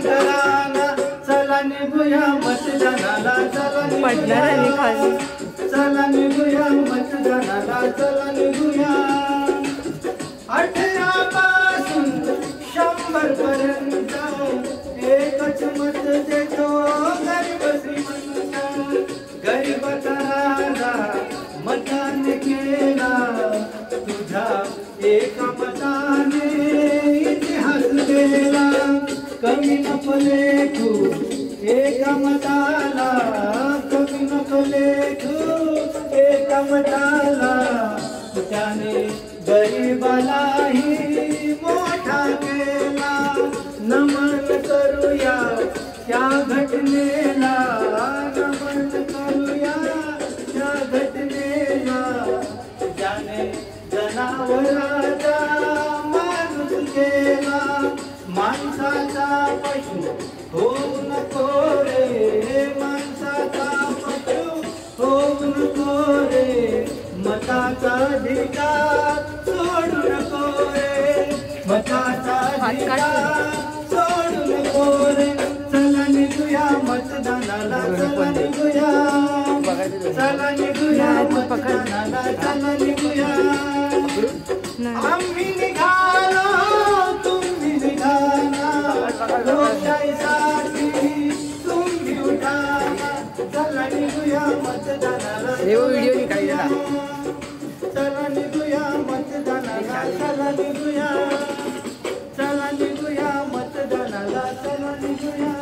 कराना चला निघूया मतदानाला चला निघूया चला निघूया मतदानाला चला निघूया 18 पासून 100 पर्यंत एकच मत देतो गरीब श्रीमंत गरीब कराला मतदान केला तुझ्या एका मताने इतिहास गेला कमी नको लेखू एका मताला कमी नको लेखू एका मताला त्याने गरीबालाही मोठा केला नमन करूया त्या घटनेला नमन करूया त्या घटनेला त्याने जनावराचा माणूस केला माणसाचा पशु होऊ नको रे माणसाचा पशु होऊ नको रे मताचा अधिकार सोडू नको रे मताचा अधिकार सोडू नको रे चला निघूया मतदानाला चला निघूया चला निघूया मतदानाला चला निघूया आम्ही निघालो तुम्ही निघाला लोकशाहीसाठी तुम्ही उठाला चला निघूया मतदानाला चला निघूया मतदानाला चला निघूया मतदानाला चला निघूया